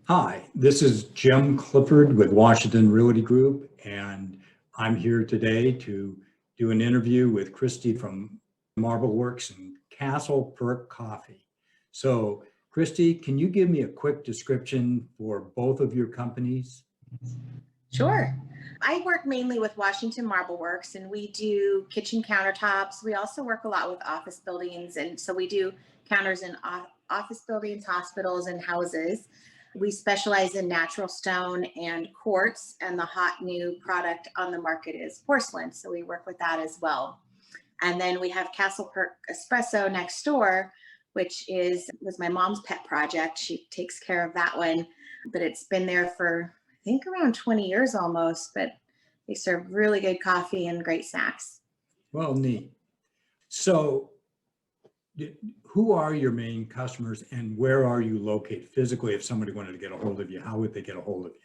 Hi, this is Jim Clifford with Washington Realty Group, and I'm here today to do an interview with Kristy from Marble Works and Castle Perk Coffee. So, Kristy, can you give me a quick description for both of your companies? Sure. I work mainly with Washington Marble Works and we do kitchen countertops. We also work a lot with office buildings. And so we do counters in office buildings, hospitals, and houses. We specialize in natural stone and quartz, and the hot new product on the market is porcelain. So we work with that as well. And then we have Castle Perk Espresso next door, which was my mom's pet project. She takes care of that one, but it's been there for I think around 20 years almost, but they serve really good coffee and great snacks. Well, neat. So, who are your main customers and where are you located physically? If somebody wanted to get a hold of you, how would they get a hold of you?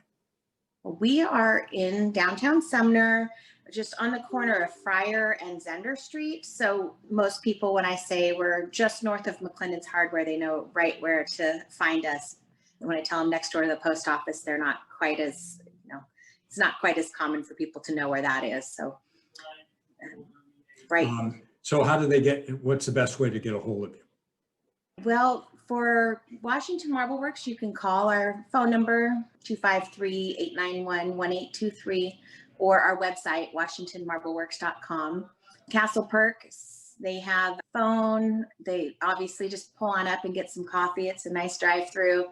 We are in downtown Sumner, just on the corner of Friar and Zehnder Street. So most people, when I say we're just north of McClendon's Hardware, they know right where to find us. And when I tell them next door to the post office, they're not quite as, it's not quite as common for people to know where that is. So, right. So what's the best way to get a hold of you? Well, for Washington Marble Works, you can call our phone number, 253-891-1823, or our website, washingtonmarbleworks.com. Castle Perk, they have a phone. They obviously just pull on up and get some coffee. It's a nice drive-through.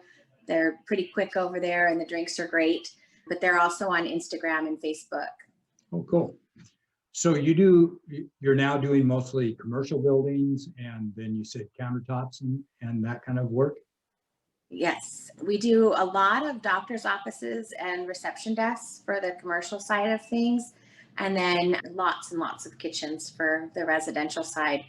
They're pretty quick over there and the drinks are great, but they're also on Instagram and Facebook. Oh, cool. So you're now doing mostly commercial buildings, and then you said countertops and that kind of work? Yes, we do a lot of doctor's offices and reception desks for the commercial side of things, and then lots and lots of kitchens for the residential side.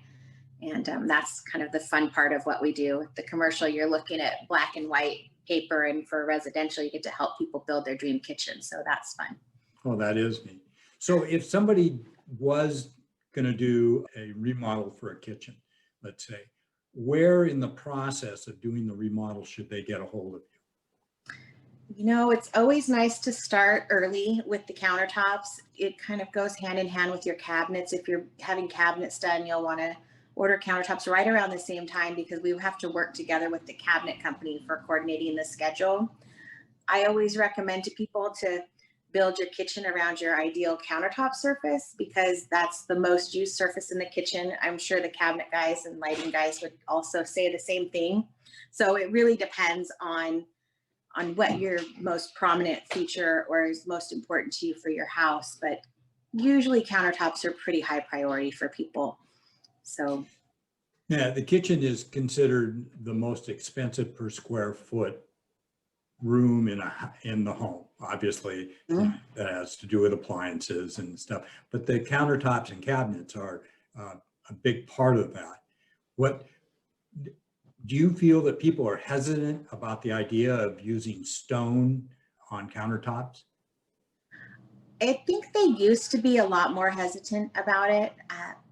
And that's kind of the fun part of what we do. The commercial, you're looking at black and white paper, and for residential, you get to help people build their dream kitchen. So that's fun. Oh, that is neat. So if somebody was going to do a remodel for a kitchen, let's say, where in the process of doing the remodel should they get a hold of you? It's always nice to start early with the countertops. It kind of goes hand in hand with your cabinets. If you're having cabinets done, you'll want to order countertops right around the same time because we have to work together with the cabinet company for coordinating the schedule. I always recommend to people to build your kitchen around your ideal countertop surface because that's the most used surface in the kitchen. I'm sure the cabinet guys and lighting guys would also say the same thing. So it really depends on what your most prominent feature or is most important to you for your house. But usually countertops are pretty high priority for people. So yeah, the kitchen is considered the most expensive per square foot room in the home. Obviously, that has to do with appliances and stuff. But the countertops and cabinets are a big part of that. What do you feel that people are hesitant about the idea of using stone on countertops? I think they used to be a lot more hesitant about it,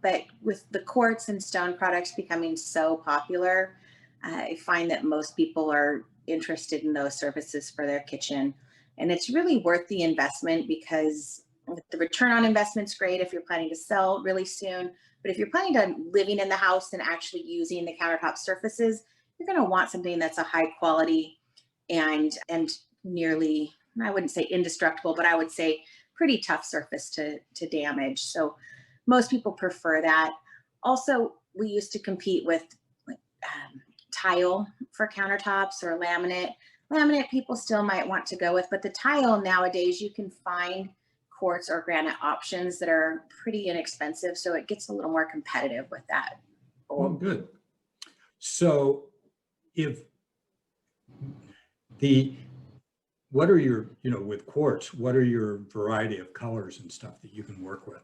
but with the quartz and stone products becoming so popular, I find that most people are interested in those services for their kitchen. And it's really worth the investment because the return on investment's great if you're planning to sell really soon. But if you're planning on living in the house and actually using the countertop surfaces, you're going to want something that's a high quality and nearly, I wouldn't say indestructible, but I would say pretty tough surface to damage. So most people prefer that. Also, we used to compete with tile for countertops or laminate. Laminate people still might want to go with, but the tile nowadays you can find quartz or granite options that are pretty inexpensive. So it gets a little more competitive with that. Oh, good. So what are your, with quartz, what are your variety of colors and stuff that you can work with?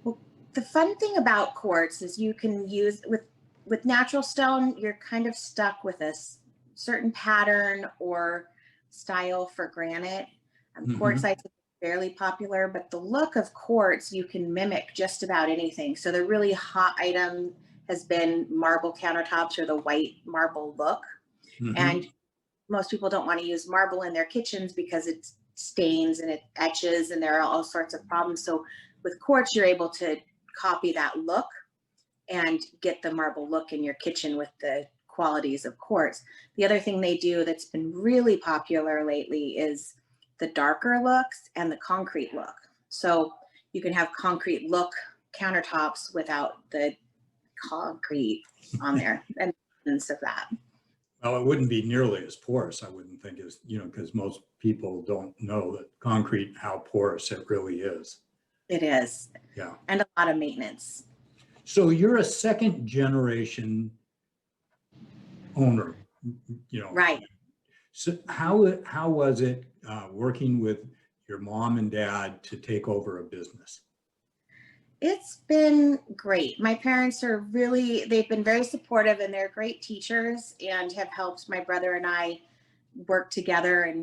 Well, the fun thing about quartz is you can use with natural stone, you're kind of stuck with a certain pattern or style for granite. Quartzites are fairly popular, but the look of quartz, you can mimic just about anything. So the really hot item has been marble countertops or the white marble look. And most people don't want to use marble in their kitchens because it stains and it etches and there are all sorts of problems. So with quartz, you're able to copy that look and get the marble look in your kitchen with the qualities of quartz. The other thing they do that's been really popular lately is the darker looks and the concrete look. So you can have concrete look countertops without the concrete on there and of that. Well, it wouldn't be nearly as porous, I wouldn't think, as, you know, because most people don't know that concrete, how porous it really is. It is. Yeah. And a lot of maintenance. So you're a second generation owner, you know. Right. So how was it working with your mom and dad to take over a business? It's been great. My parents are really, they've been very supportive and they're great teachers and have helped my brother and I work together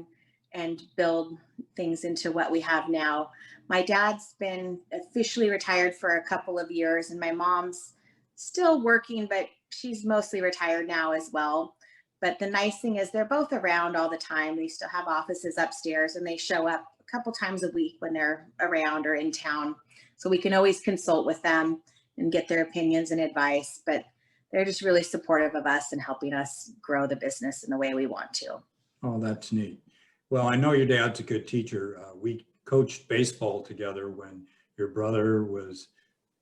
and build things into what we have now. My dad's been officially retired for a couple of years and my mom's still working, but she's mostly retired now as well. But the nice thing is they're both around all the time. They still have offices upstairs and they show up a couple times a week when they're around or in town. So we can always consult with them and get their opinions and advice, but they're just really supportive of us and helping us grow the business in the way we want to. Oh, that's neat. Well, I know your dad's a good teacher. We coached baseball together when your brother was,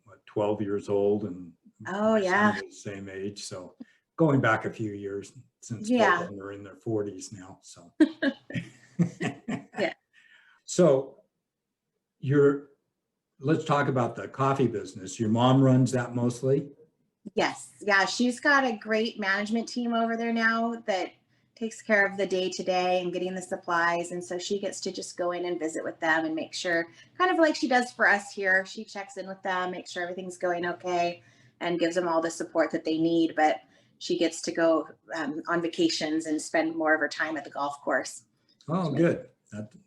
what, 12 years old and Oh, yeah. the same age. So going back a few years since both of them are in their 40s now. So, yeah. So let's talk about the coffee business. Your mom runs that mostly? Yes. Yeah. She's got a great management team over there now that takes care of the day-to-day and getting the supplies. And so she gets to just go in and visit with them and make sure, kind of like she does for us here, she checks in with them, makes sure everything's going okay and gives them all the support that they need. But she gets to go on vacations and spend more of her time at the golf course. Oh, good.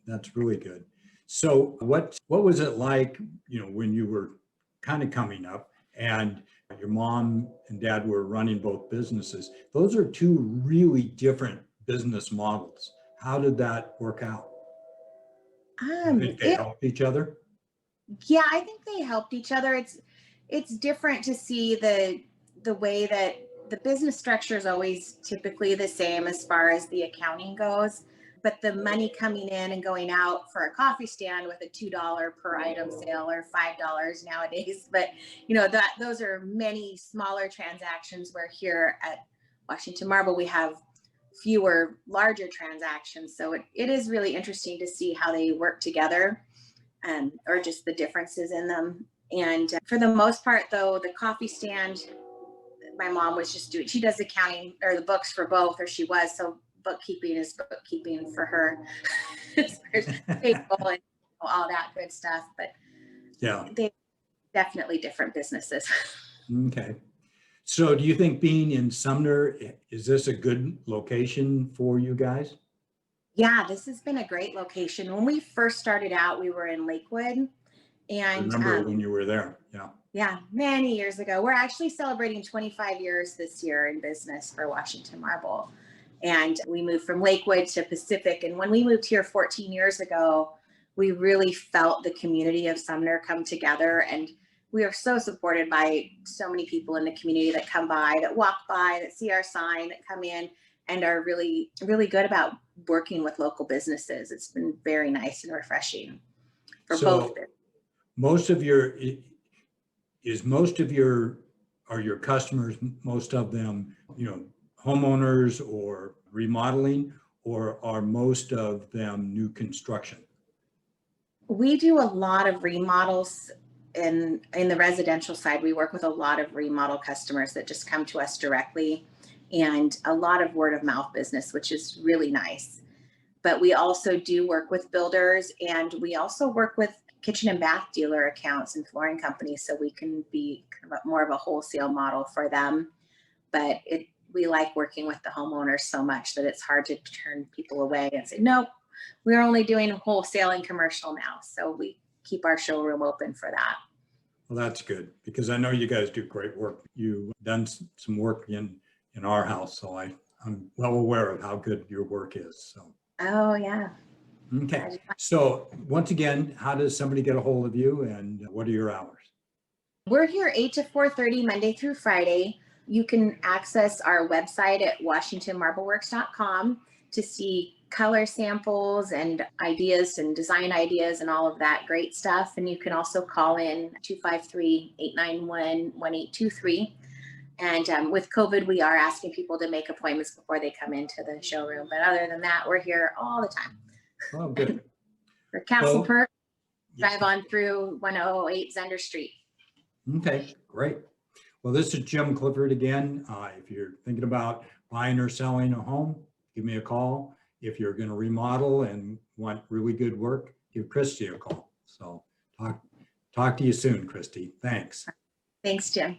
That's really good. So what was it like, you know, when you were kind of coming up and your mom and dad were running both businesses? Those are two really different business models. How did that work out? I think they helped each other? Yeah, I think they helped each other. It's different to see the way that the business structure is always typically the same as far as the accounting goes. But the money coming in and going out for a coffee stand with a $2 per item sale or $5 nowadays. But you know, those are many smaller transactions where here at Washington Marble, we have fewer larger transactions. So it is really interesting to see how they work together or just the differences in them. And for the most part, though, the coffee stand, my mom was just doing, she does accounting or the books for both, or she was. So bookkeeping is bookkeeping for her. There's payroll and all that good stuff, but yeah, they definitely different businesses. Okay. So do you think being in Sumner, is this a good location for you guys? Yeah, this has been a great location. When we first started out, we were in Lakewood. I And remember when you were there. Yeah. yeah, many years ago. We're actually celebrating 25 years this year in business for Washington Marble. And we moved from Lakewood to Pacific. And when we moved here 14 years ago, we really felt the community of Sumner come together. And we are so supported by so many people in the community that come by, that walk by, that see our sign, that come in and are really, really good about working with local businesses. It's been very nice and refreshing for both. Most of your customers, most of them, you know, homeowners or remodeling, or are most of them new construction? We do a lot of remodels in the residential side. We work with a lot of remodel customers that just come to us directly, and a lot of word of mouth business, which is really nice. But we also do work with builders, and we also work with kitchen and bath dealer accounts and flooring companies, so we can be kind of more of a wholesale model for them. But we like working with the homeowners so much that it's hard to turn people away and say, nope, we're only doing wholesale and commercial now. So we keep our showroom open for that. Well, that's good, because I know you guys do great work. You've done some work in our house, so I'm well aware of how good your work is. So, Oh, yeah. okay. So once again, how does somebody get a hold of you and what are your hours? We're here 8 to 4:30 Monday through Friday. You can access our website at washingtonmarbleworks.com to see color samples and ideas and design ideas and all of that great stuff. And you can also call in 253-891-1823. And with COVID, we are asking people to make appointments before they come into the showroom. But other than that, we're here all the time. Oh, good. For Castle Well, Perk, yeah. drive on through 1008 Zehnder Street. Okay, great. Well, this is Jim Clifford again. If you're thinking about buying or selling a home, give me a call. If you're going to remodel and want really good work, give Kristy a call. So talk to you soon, Kristy. Thanks. Thanks, Jim.